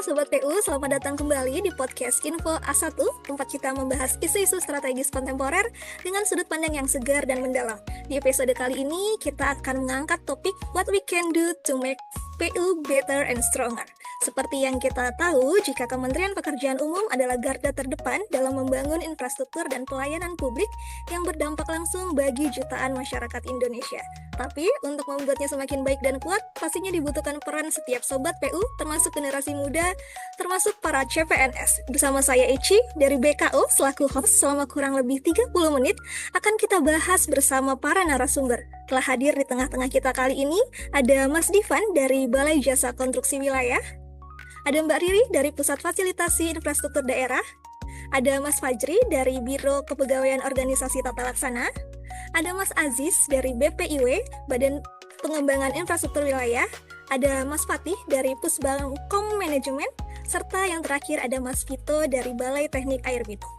Sobat PU, selamat datang kembali di podcast Info A1, tempat kita membahas isu-isu strategis kontemporer dengan sudut pandang yang segar dan mendalam. Di episode kali ini, kita akan mengangkat topik What We Can Do to Make PU Better and Stronger. Seperti yang kita tahu, jika Kementerian Pekerjaan Umum adalah garda terdepan dalam membangun infrastruktur dan pelayanan publik yang berdampak langsung bagi jutaan masyarakat Indonesia. Tapi, untuk membuatnya semakin baik dan kuat, pastinya dibutuhkan peran setiap Sobat PU, termasuk generasi muda, termasuk para CPNS. Bersama saya Eci, dari BKO, selaku host selama kurang lebih 30 menit, akan kita bahas bersama para narasumber. Telah hadir di tengah-tengah kita kali ini, ada Mas Divan dari Balai Jasa Konstruksi Wilayah, ada Mbak Riri dari Pusat Fasilitasi Infrastruktur Daerah, ada Mas Fajri dari Biro Kepegawaian Organisasi Tata Laksana, ada Mas Aziz dari BPIW, Badan Pengembangan Infrastruktur Wilayah, ada Mas Fatih dari Pusbangkom Manajemen, serta yang terakhir ada Mas Vito dari Balai Teknik Air Minum.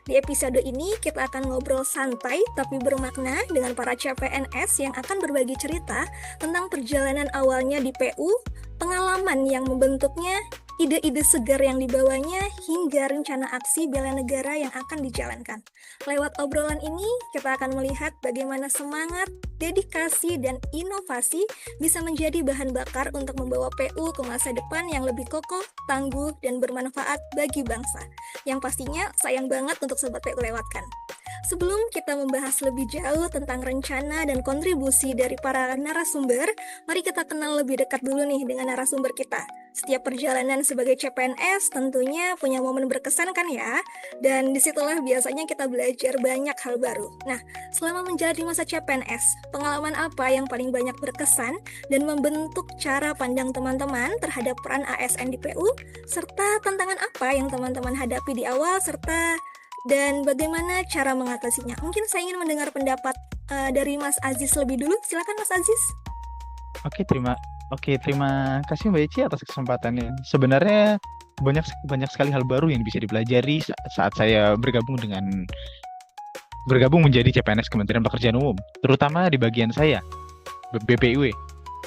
Di episode ini kita akan ngobrol santai tapi bermakna dengan para CPNS yang akan berbagi cerita tentang perjalanan awalnya di PU, pengalaman yang membentuknya, ide-ide segar yang dibawanya, hingga rencana aksi bela negara yang akan dijalankan. Lewat obrolan ini, kita akan melihat bagaimana semangat, dedikasi, dan inovasi bisa menjadi bahan bakar untuk membawa PU ke masa depan yang lebih kokoh, tangguh, dan bermanfaat bagi bangsa. Yang pastinya sayang banget untuk Sobat PU lewatkan. Sebelum kita membahas lebih jauh tentang rencana dan kontribusi dari para narasumber, mari kita kenal lebih dekat dulu nih dengan narasumber kita. Setiap perjalanan sebagai CPNS tentunya punya momen berkesan kan ya? Dan disitulah biasanya kita belajar banyak hal baru. Nah, selama menjalani masa CPNS, pengalaman apa yang paling banyak berkesan dan membentuk cara pandang teman-teman terhadap peran ASN di PU, serta tantangan apa yang teman-teman hadapi di awal, dan bagaimana cara mengatasinya? Mungkin saya ingin mendengar pendapat dari Mas Aziz lebih dulu. Silakan Mas Aziz. Terima kasih Mbak Eci atas kesempatannya. Sebenarnya banyak sekali hal baru yang bisa dipelajari saat saya bergabung menjadi CPNS Kementerian Pekerjaan Umum, terutama di bagian saya BPIW,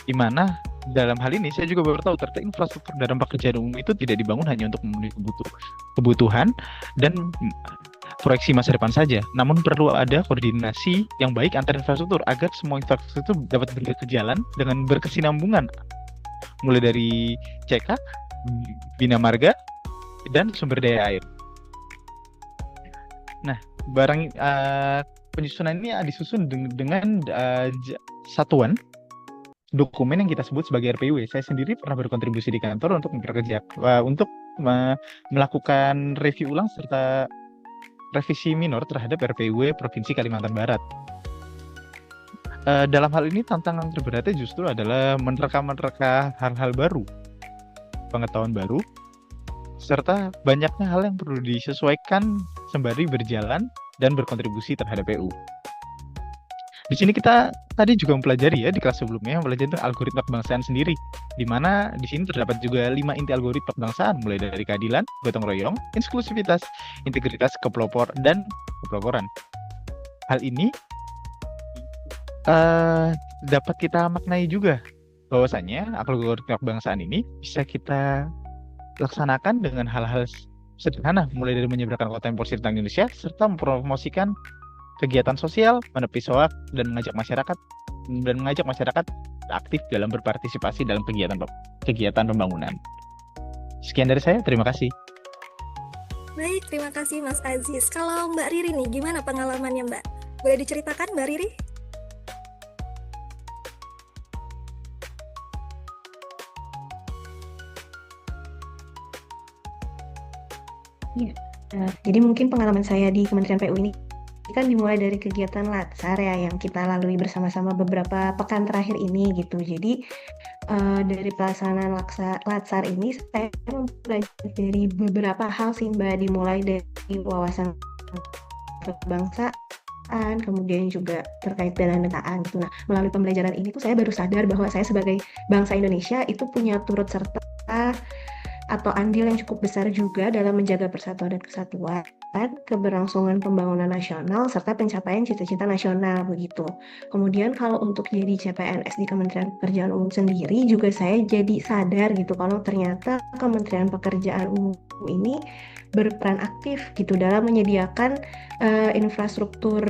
di mana dalam hal ini saya juga baru tahu ternyata infrastruktur dalam pekerjaan umum itu tidak dibangun hanya untuk memenuhi kebutuhan dan proyeksi masa depan saja, namun perlu ada koordinasi yang baik antar infrastruktur agar semua infrastruktur dapat berjalan dengan berkesinambungan, mulai dari CK, Bina Marga, dan sumber daya air. Nah, penyusunan ini disusun dengan satuan dokumen yang kita sebut sebagai RPW. Saya sendiri pernah berkontribusi di kantor untuk melakukan review ulang serta revisi minor terhadap RPW Provinsi Kalimantan Barat. Dalam hal ini tantangan terberatnya justru adalah menerka hal-hal baru, pengetahuan baru, serta banyaknya hal yang perlu disesuaikan sembari berjalan dan berkontribusi terhadap PU. Di sini kita tadi juga mempelajari di kelas sebelumnya mempelajari algoritma kebangsaan sendiri, di mana di sini terdapat juga 5 inti algoritma kebangsaan, mulai dari keadilan, gotong royong, inklusivitas, integritas, dan kepeloporan. Hal ini dapat kita maknai juga bahwasanya algoritma kebangsaan ini bisa kita laksanakan dengan hal-hal sederhana, mulai dari menyeberangkan kota impor tentang Indonesia serta mempromosikan kegiatan sosial, menepis hoak, dan mengajak masyarakat aktif dalam berpartisipasi dalam kegiatan pembangunan. Sekian dari saya, terima kasih. Baik, terima kasih Mas Aziz. Kalau Mbak Riri nih, gimana pengalamannya Mbak? Boleh diceritakan Mbak Riri? Ya, jadi mungkin pengalaman saya di Kementerian PU ini kan dimulai dari kegiatan Latsar ya yang kita lalui bersama-sama beberapa pekan terakhir ini gitu. Jadi dari pelaksanaan Latsar ini saya mempelajari dari beberapa hal sih Mbak, dimulai dari wawasan kebangsaan, kemudian juga terkait bela negara gitu. Nah, melalui pembelajaran ini tuh saya baru sadar bahwa saya sebagai bangsa Indonesia itu punya turut serta atau andil yang cukup besar juga dalam menjaga persatuan dan kesatuan keberlangsungan pembangunan nasional, serta pencapaian cita-cita nasional begitu. Kemudian kalau untuk jadi CPNS di Kementerian Pekerjaan Umum sendiri juga saya jadi sadar gitu kalau ternyata Kementerian Pekerjaan Umum ini berperan aktif gitu dalam menyediakan infrastruktur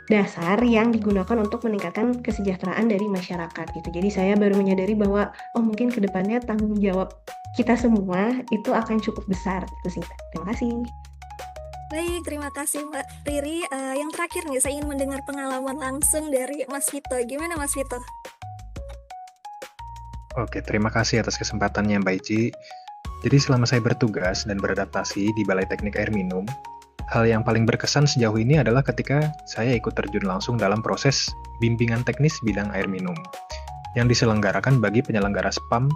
dasar yang digunakan untuk meningkatkan kesejahteraan dari masyarakat gitu. Jadi saya baru menyadari bahwa mungkin kedepannya tanggung jawab kita semua itu akan cukup besar itu sih. Terima kasih. Baik, terima kasih Mbak Riri. Yang terakhir nih, saya ingin mendengar pengalaman langsung dari Mas Vito. Gimana Mas Vito? Oke, terima kasih atas kesempatannya Mbak Ici. Jadi selama saya bertugas dan beradaptasi di Balai Teknik Air Minum, hal yang paling berkesan sejauh ini adalah ketika saya ikut terjun langsung dalam proses bimbingan teknis bidang air minum yang diselenggarakan bagi penyelenggara SPAM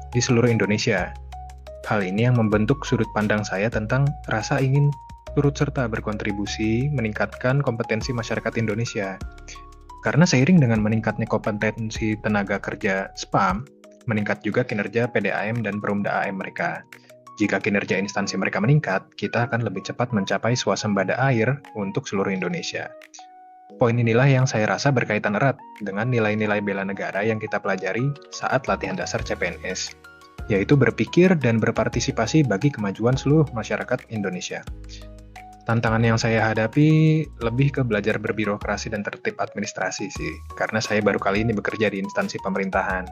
di seluruh Indonesia. Hal ini yang membentuk sudut pandang saya tentang rasa ingin turut serta berkontribusi meningkatkan kompetensi masyarakat Indonesia. Karena seiring dengan meningkatnya kompetensi tenaga kerja SPAM, meningkat juga kinerja PDAM dan Perumda AM mereka. Jika kinerja instansi mereka meningkat, kita akan lebih cepat mencapai swasembada air untuk seluruh Indonesia. Poin inilah yang saya rasa berkaitan erat dengan nilai-nilai bela negara yang kita pelajari saat latihan dasar CPNS, yaitu berpikir dan berpartisipasi bagi kemajuan seluruh masyarakat Indonesia. Tantangan yang saya hadapi lebih ke belajar berbirokrasi dan tertib administrasi sih, karena saya baru kali ini bekerja di instansi pemerintahan.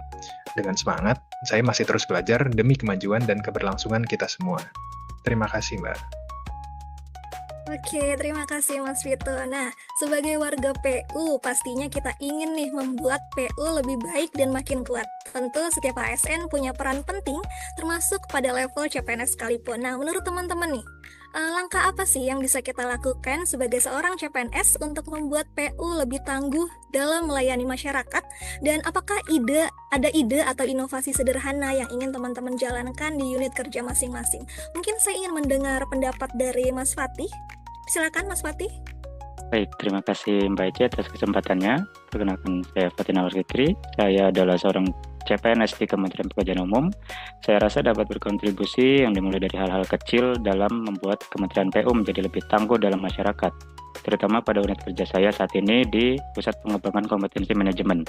Dengan semangat, saya masih terus belajar demi kemajuan dan keberlangsungan kita semua. Terima kasih, Mbak. Oke, terima kasih Mas Vito. Nah, sebagai warga PU, pastinya kita ingin nih membuat PU lebih baik dan makin kuat. Tentu setiap ASN punya peran penting, termasuk pada level CPNS sekalipun. Nah, menurut teman-teman nih, langkah apa sih yang bisa kita lakukan sebagai seorang CPNS untuk membuat PU lebih tangguh dalam melayani masyarakat? Dan apakah ada ide atau inovasi sederhana yang ingin teman-teman jalankan di unit kerja masing-masing? Mungkin saya ingin mendengar pendapat dari Mas Fatih. Silakan Mas Fatih. Baik, terima kasih Mbak Ici atas kesempatannya. Perkenalkan, saya Fatih Nawar Fikri. Saya adalah seorang CPNS di Kementerian Pekerjaan Umum. Saya rasa dapat berkontribusi yang dimulai dari hal-hal kecil dalam membuat Kementerian PU menjadi lebih tangguh dalam masyarakat, terutama pada unit kerja saya saat ini di Pusat Pengembangan Kompetensi Manajemen.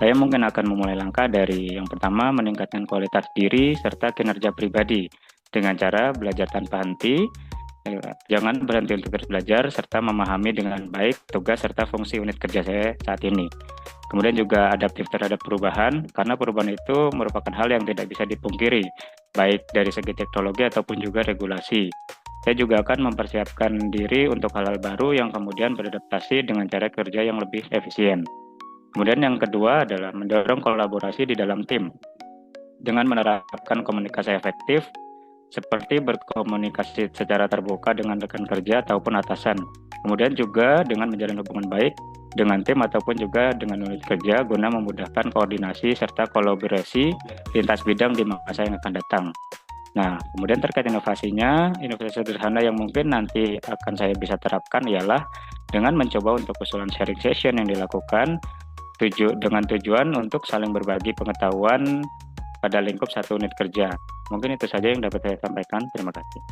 Saya mungkin akan memulai langkah dari yang pertama, meningkatkan kualitas diri serta kinerja pribadi dengan cara belajar tanpa henti. Jangan berhenti untuk terus belajar serta memahami dengan baik tugas serta fungsi unit kerja saya saat ini. Kemudian juga adaptif terhadap perubahan, karena perubahan itu merupakan hal yang tidak bisa dipungkiri, baik dari segi teknologi ataupun juga regulasi. Saya juga akan mempersiapkan diri untuk hal-hal baru yang kemudian beradaptasi dengan cara kerja yang lebih efisien. Kemudian yang kedua adalah mendorong kolaborasi di dalam tim dengan menerapkan komunikasi efektif, seperti berkomunikasi secara terbuka dengan rekan kerja ataupun atasan. Kemudian juga dengan menjalin hubungan baik dengan tim ataupun juga dengan unit kerja guna memudahkan koordinasi serta kolaborasi lintas bidang di masa yang akan datang. Nah, kemudian terkait inovasinya, inovasi sederhana yang mungkin nanti akan saya bisa terapkan ialah dengan mencoba untuk usulan sharing session yang dilakukan dengan tujuan untuk saling berbagi pengetahuan pada lingkup satu unit kerja. Mungkin itu saja yang dapat saya sampaikan. Terima kasih.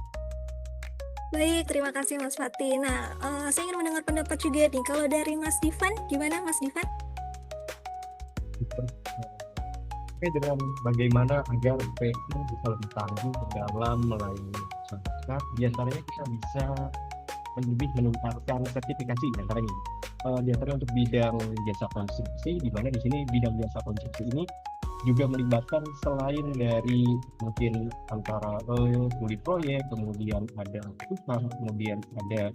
Baik, terima kasih Mas Fatih. Nah, saya ingin mendengar pendapat juga nih. Kalau dari Mas Divan, gimana Mas Divan? Terkait dengan bagaimana agar PU bisa lebih tangguh dalam melayani masyarakat, diantaranya kita bisa lebih meningkatkan sertifikasi diantaranya. Diantaranya untuk bidang jasa konstruksi, di mana di sini bidang jasa konstruksi ini juga melibatkan selain dari mungkin antara studi proyek, kemudian ada tukang, kemudian ada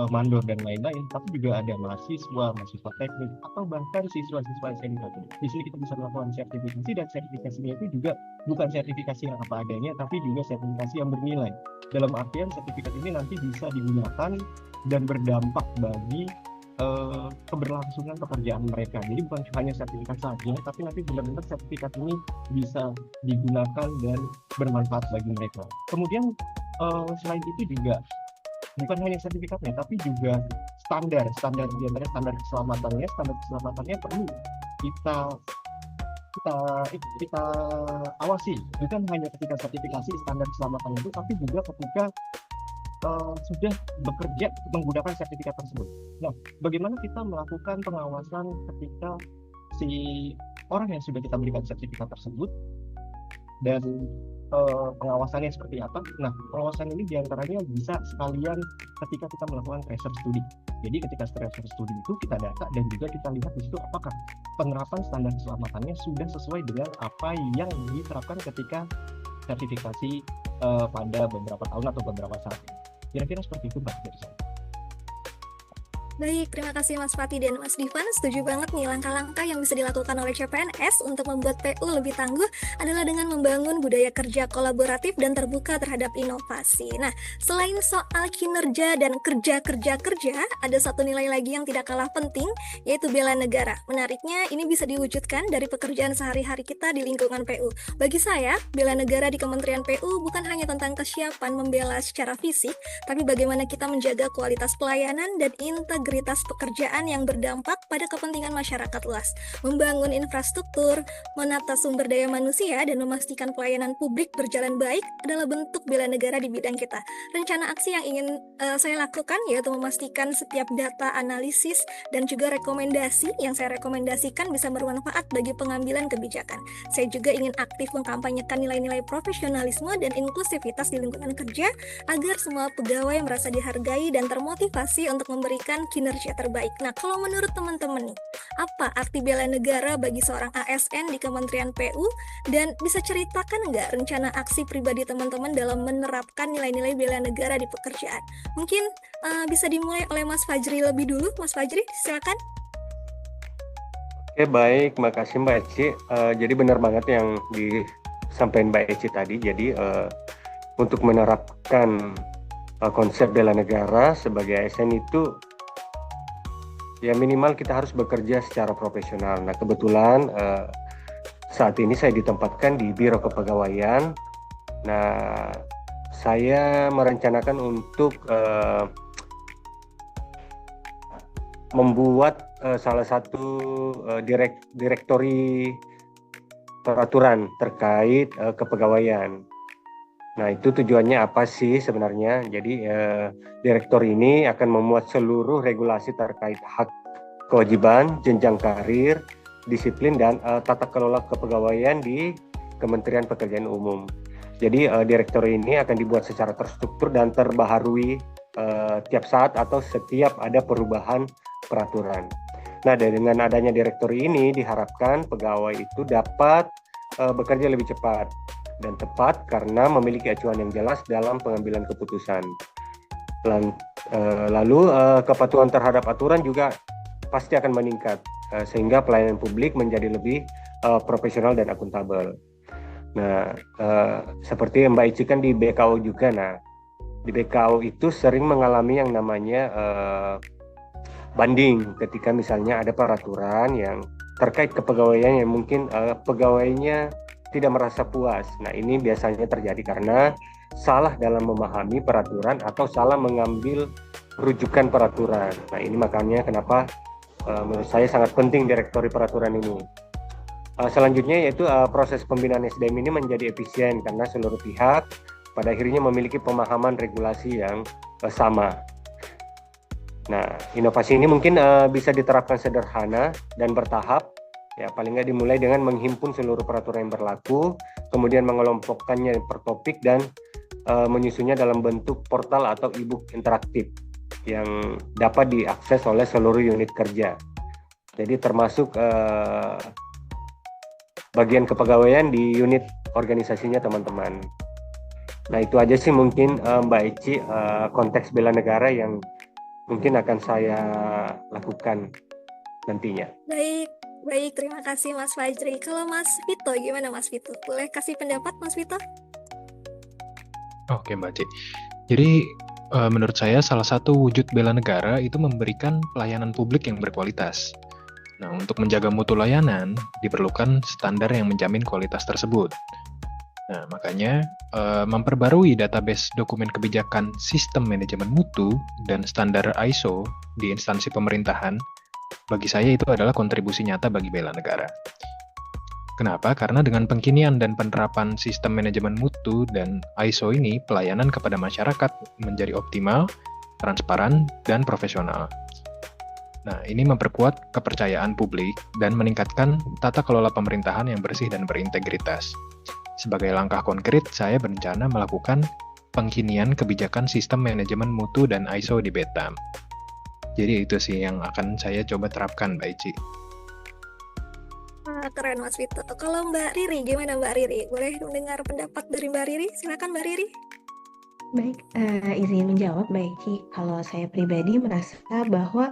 mandor dan lain-lain, tapi juga ada mahasiswa teknik, atau bahkan siswa-siswa SMK. Di sini kita bisa melakukan sertifikasi, dan sertifikasinya itu juga bukan sertifikasi yang apa adanya, tapi juga sertifikasi yang bernilai. Dalam artian sertifikat ini nanti bisa digunakan dan berdampak bagi keberlangsungan pekerjaan mereka. Jadi bukan hanya sertifikat saja, tapi nanti benar-benar sertifikat ini bisa digunakan dan bermanfaat bagi mereka. Kemudian selain itu juga bukan hanya sertifikatnya, tapi juga standar di antara standar keselamatannya perlu kita kita awasi, bukan hanya ketika sertifikasi standar keselamatan itu, tapi juga ketika sudah bekerja menggunakan sertifikat tersebut. Nah, bagaimana kita melakukan pengawasan ketika si orang yang sudah kita berikan sertifikat tersebut, dan pengawasannya seperti apa? Nah, pengawasan ini diantaranya bisa sekalian ketika kita melakukan tracer study. Jadi ketika tracer study itu kita data dan juga kita lihat di situ apakah penerapan standar keselamatannya sudah sesuai dengan apa yang diterapkan ketika sertifikasi pada beberapa tahun atau beberapa saat. Kira-kira seperti itu, Mbak, dari saya. Baik, terima kasih Mas Fatih dan Mas Divan. Setuju banget nih, langkah-langkah yang bisa dilakukan oleh CPNS untuk membuat PU lebih tangguh adalah dengan membangun budaya kerja kolaboratif dan terbuka terhadap inovasi. Nah, selain soal kinerja dan kerja, ada satu nilai lagi yang tidak kalah penting, yaitu bela negara. Menariknya, ini bisa diwujudkan dari pekerjaan sehari-hari kita di lingkungan PU. Bagi saya, bela negara di Kementerian PU bukan hanya tentang kesiapan membela secara fisik, tapi bagaimana kita menjaga kualitas pelayanan dan integritas pekerjaan yang berdampak pada kepentingan masyarakat luas, membangun infrastruktur, menata sumber daya manusia, dan memastikan pelayanan publik berjalan baik adalah bentuk bela negara di bidang kita. Rencana aksi yang ingin saya lakukan yaitu memastikan setiap data analisis dan juga rekomendasi yang saya rekomendasikan bisa bermanfaat bagi pengambilan kebijakan. Saya juga ingin aktif mengkampanyekan nilai-nilai profesionalisme dan inklusivitas di lingkungan kerja agar semua pegawai merasa dihargai dan termotivasi untuk memberikan kinerja terbaik. Nah, kalau menurut teman-teman nih, apa arti bela negara bagi seorang ASN di Kementerian PU? Dan bisa ceritakan nggak rencana aksi pribadi teman-teman dalam menerapkan nilai-nilai bela negara di pekerjaan? Mungkin bisa dimulai oleh Mas Fajri lebih dulu. Mas Fajri, silakan. Oke, baik. Makasih Mbak Eci. Jadi benar banget yang disampaikan Mbak Eci tadi. Jadi untuk menerapkan konsep bela negara sebagai ASN itu ya minimal kita harus bekerja secara profesional. Nah, kebetulan saat ini saya ditempatkan di Biro Kepegawaian. Nah, saya merencanakan untuk membuat salah satu direktori peraturan terkait kepegawaian. Nah, itu tujuannya apa sih sebenarnya? Jadi direktur ini akan memuat seluruh regulasi terkait hak, kewajiban, jenjang karir, disiplin, dan tata kelola kepegawaian di Kementerian Pekerjaan Umum. Jadi direktur ini akan dibuat secara terstruktur dan terbaharui tiap saat atau setiap ada perubahan peraturan. Nah, dengan adanya direktur ini diharapkan pegawai itu dapat bekerja lebih cepat dan tepat karena memiliki acuan yang jelas dalam pengambilan keputusan. Lalu kepatuhan terhadap aturan juga pasti akan meningkat sehingga pelayanan publik menjadi lebih profesional dan akuntabel. Nah, seperti Mbak Ici kan di BKO juga. Nah, di BKO itu sering mengalami yang namanya banding ketika misalnya ada peraturan yang terkait kepegawaian yang mungkin pegawainya tidak merasa puas. Nah, ini biasanya terjadi karena salah dalam memahami peraturan atau salah mengambil rujukan peraturan. Nah, ini makanya kenapa menurut saya sangat penting direktori peraturan ini. Selanjutnya yaitu proses pembinaan SDM ini menjadi efisien karena seluruh pihak pada akhirnya memiliki pemahaman regulasi yang sama. Nah, inovasi ini mungkin bisa diterapkan sederhana dan bertahap. Ya, paling nggak dimulai dengan menghimpun seluruh peraturan yang berlaku, kemudian mengelompokkannya per topik dan menyusunnya dalam bentuk portal atau e-book interaktif yang dapat diakses oleh seluruh unit kerja. Jadi termasuk bagian kepegawaian di unit organisasinya teman-teman. Nah, itu aja sih mungkin Mbak Eci konteks bela negara yang mungkin akan saya lakukan nantinya. Baik, terima kasih Mas Fajri. Kalau Mas Vito, gimana Mas Vito? Boleh kasih pendapat Mas Vito? Oke Mbak Ci. Jadi menurut saya salah satu wujud bela negara itu memberikan pelayanan publik yang berkualitas. Nah, untuk menjaga mutu layanan diperlukan standar yang menjamin kualitas tersebut. Nah, makanya memperbarui database dokumen kebijakan sistem manajemen mutu dan standar ISO di instansi pemerintahan bagi saya itu adalah kontribusi nyata bagi bela negara. Kenapa? Karena dengan pengkinian dan penerapan sistem manajemen mutu dan ISO ini, pelayanan kepada masyarakat menjadi optimal, transparan, dan profesional. Nah, ini memperkuat kepercayaan publik dan meningkatkan tata kelola pemerintahan yang bersih dan berintegritas. Sebagai langkah konkret, saya berencana melakukan pengkinian kebijakan sistem manajemen mutu dan ISO di Betam. Jadi itu sih yang akan saya coba terapkan, Mbak Ici. Wah, keren Mas Vito. Kalau Mbak Riri, gimana Mbak Riri? Boleh mendengar pendapat dari Mbak Riri? Silakan Mbak Riri. Baik, izin menjawab Mbak Eci. Kalau saya pribadi merasa bahwa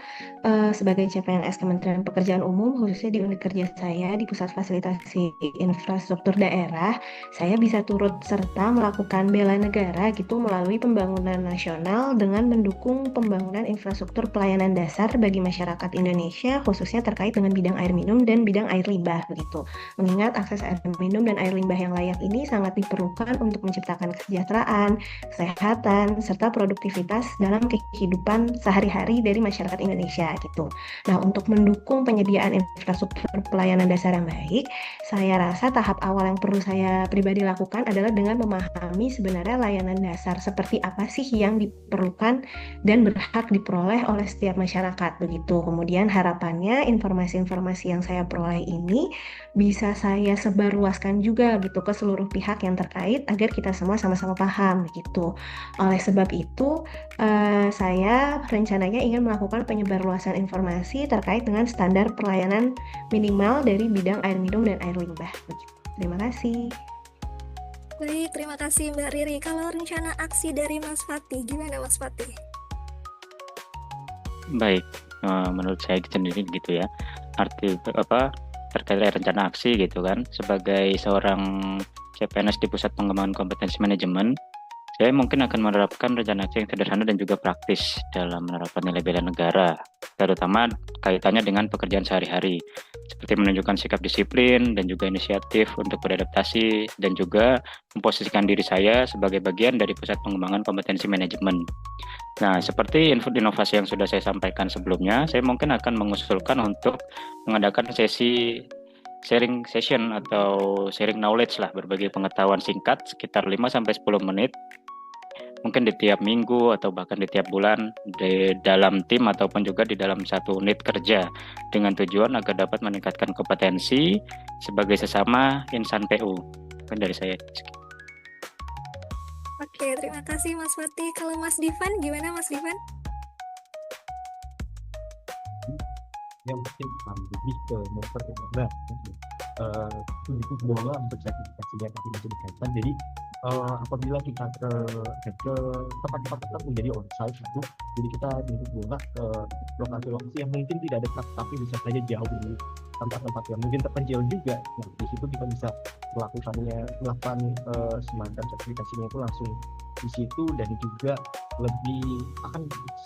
sebagai CPNS Kementerian Pekerjaan Umum, khususnya di unit kerja saya di Pusat Fasilitasi Infrastruktur Daerah, saya bisa turut serta melakukan bela negara gitu melalui pembangunan nasional dengan mendukung pembangunan infrastruktur pelayanan dasar bagi masyarakat Indonesia, khususnya terkait dengan bidang air minum dan bidang air limbah begitu. Mengingat akses air minum dan air limbah yang layak ini sangat diperlukan untuk menciptakan kesejahteraan, kesehatan, serta produktivitas dalam kehidupan sehari-hari dari masyarakat Indonesia gitu. Nah, untuk mendukung penyediaan infrastruktur pelayanan dasar yang baik, saya rasa tahap awal yang perlu saya pribadi lakukan adalah dengan memahami sebenarnya layanan dasar seperti apa sih yang diperlukan dan berhak diperoleh oleh setiap masyarakat begitu. Kemudian harapannya informasi-informasi yang saya peroleh ini bisa saya sebarluaskan juga gitu ke seluruh pihak yang terkait agar kita semua sama-sama paham gitu. Oleh sebab itu, saya rencananya ingin melakukan penyebarluasan informasi terkait dengan standar pelayanan minimal dari bidang air minum dan air limbah. Begitu. Terima kasih. Baik, terima kasih Mbak Riri. Kalau rencana aksi dari Mas Fatih, gimana Mas Fatih? Baik, menurut saya sendiri gitu ya. Terkait rencana aksi gitu kan. Sebagai seorang CPNS di Pusat Pengembangan Kompetensi Manajemen, saya mungkin akan menerapkan rencana aksi yang sederhana dan juga praktis dalam menerapkan nilai bela negara, terutama kaitannya dengan pekerjaan sehari-hari, seperti menunjukkan sikap disiplin dan juga inisiatif untuk beradaptasi, dan juga memposisikan diri saya sebagai bagian dari Pusat Pengembangan Kompetensi Manajemen. Nah, seperti inovasi yang sudah saya sampaikan sebelumnya, saya mungkin akan mengusulkan untuk mengadakan sesi sharing session atau sharing knowledge lah, berbagi pengetahuan singkat sekitar 5-10 menit, mungkin di tiap minggu atau bahkan di tiap bulan di dalam tim ataupun juga di dalam satu unit kerja, dengan tujuan agar dapat meningkatkan kompetensi sebagai sesama insan PU. Kan dari saya. Oke, terima kasih Mas Fatih. Kalau Mas Divan, gimana Mas Divan? Yang penting lebih ke mempermudah untuk bola untuk sertifikasinya tapi bisa dikaitkan. Jadi apabila kita ke tempat-tempat tetap menjadi onsite itu, jadi kita jemput bola ke lokasi-lokasi yang mungkin tidak dekat tapi bisa saja jauh dari tempat-tempat yang mungkin terpencil juga. Nah, di situ kita bisa melakukan semacam sertifikasinya itu langsung di situ, dan juga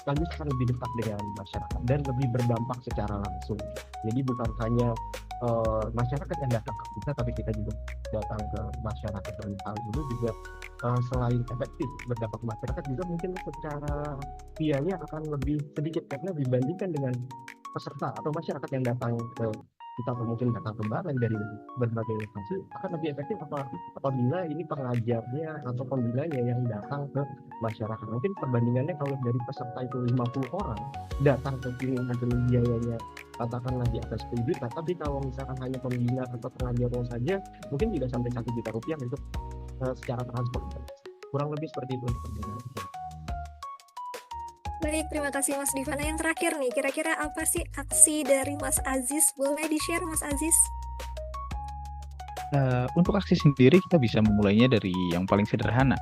sekaligus akan lebih dekat dengan masyarakat dan lebih berdampak secara langsung. Jadi bukan hanya masyarakat yang datang ke kita, tapi kita juga datang ke masyarakat, dan hal ini juga selain efektif berdampak ke masyarakat, juga mungkin secara biaya akan lebih sedikit karena dibandingkan dengan peserta atau masyarakat yang datang ke kita, atau mungkin datang kembali dari berbagai lokasi, akan lebih efektif apabila ini pengajarnya atau pembinanya yang datang ke masyarakat. Mungkin perbandingannya kalau dari peserta itu 50 orang datang ke sini dengan biayanya katakanlah di atas 10 juta, tapi kalau misalkan hanya pembina atau pengajarnya saja mungkin tidak sampai 1 juta rupiah untuk secara transport. Kurang lebih seperti itu untuk perbandingan. Baik, terima kasih Mas Divan. Yang terakhir nih, kira-kira apa sih aksi dari Mas Aziz? Boleh di-share Mas Aziz? Untuk aksi sendiri kita bisa memulainya dari yang paling sederhana.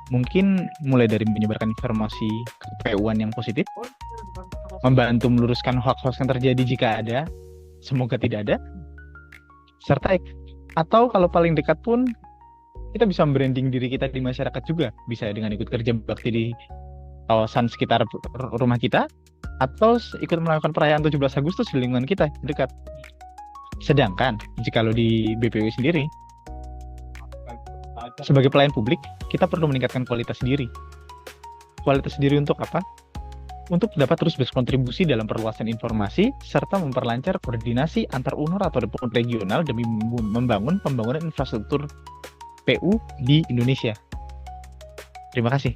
Mungkin mulai dari menyebarkan informasi ke-PU-an yang positif, membantu meluruskan hoax-hoax yang terjadi jika ada, semoga tidak ada, serta atau kalau paling dekat pun kita bisa branding diri kita di masyarakat juga, bisa dengan ikut kerja bakti di kawasan sekitar rumah kita, atau ikut melakukan perayaan 17 Agustus di lingkungan kita dekat. Sedangkan jika lo di BPU sendiri, sebagai pelayan publik, kita perlu meningkatkan kualitas diri. Kualitas diri untuk apa? untuk dapat terus berkontribusi dalam perluasan informasi serta memperlancar koordinasi antar UNER ataupun regional demi membangun pembangunan infrastruktur PU di Indonesia. Terima kasih.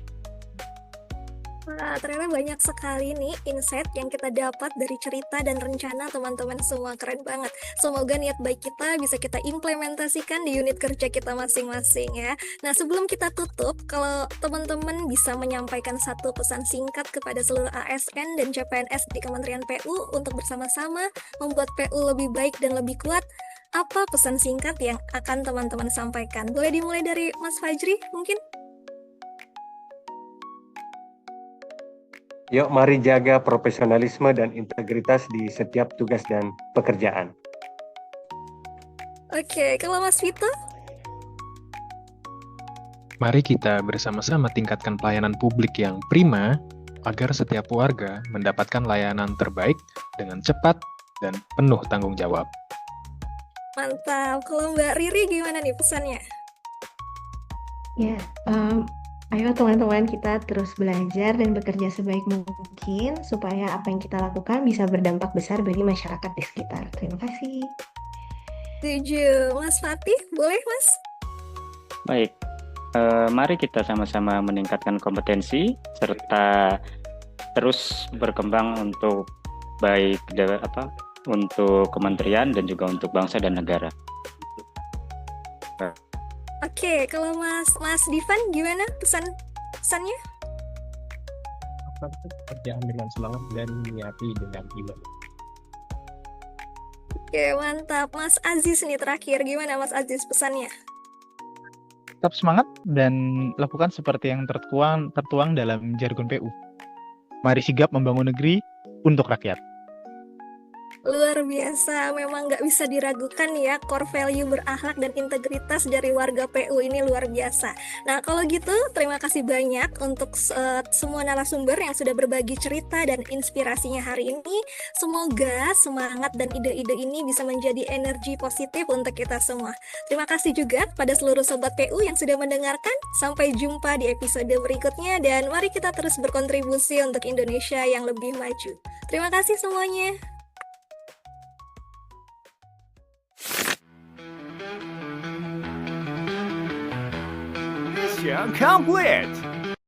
Wah, ternyata banyak sekali nih insight yang kita dapat dari cerita dan rencana teman-teman semua. Keren banget. Semoga niat baik kita bisa kita implementasikan di unit kerja kita masing-masing ya. Nah, sebelum kita tutup, kalau teman-teman bisa menyampaikan satu pesan singkat kepada seluruh ASN dan CPNS di Kementerian PU untuk bersama-sama membuat PU lebih baik dan lebih kuat, apa pesan singkat yang akan teman-teman sampaikan? Boleh dimulai dari Mas Fajri mungkin? Yuk, mari jaga profesionalisme dan integritas di setiap tugas dan pekerjaan. Oke, kalau Mas Vito? Mari kita bersama-sama tingkatkan pelayanan publik yang prima agar setiap warga mendapatkan layanan terbaik dengan cepat dan penuh tanggung jawab. Mantap. Kalau Mbak Riri gimana nih pesannya? Ya, ayo teman-teman kita terus belajar dan bekerja sebaik mungkin supaya apa yang kita lakukan bisa berdampak besar bagi masyarakat di sekitar. Terima kasih. Setuju. Mas Fatih, boleh Mas? Baik, mari kita sama-sama meningkatkan kompetensi serta terus berkembang untuk baik untuk kementerian dan juga untuk bangsa dan negara. Oke, kalau Mas Divan gimana pesannya? Pekerjaan dengan semangat dan niati dengan iman. Oke, mantap. Mas Aziz nih terakhir, gimana Mas Aziz pesannya? Tetap semangat dan lakukan seperti yang tertuang dalam jargon PU. Mari sigap membangun negeri untuk rakyat. Luar biasa, memang nggak bisa diragukan ya, core value berakhlak dan integritas dari warga PU ini luar biasa. Nah, kalau gitu, terima kasih banyak untuk semua narasumber yang sudah berbagi cerita dan inspirasinya hari ini. Semoga semangat dan ide-ide ini bisa menjadi energi positif untuk kita semua. Terima kasih juga pada seluruh Sobat PU yang sudah mendengarkan. Sampai jumpa di episode berikutnya dan mari kita terus berkontribusi untuk Indonesia yang lebih maju. Terima kasih semuanya. Mission complete!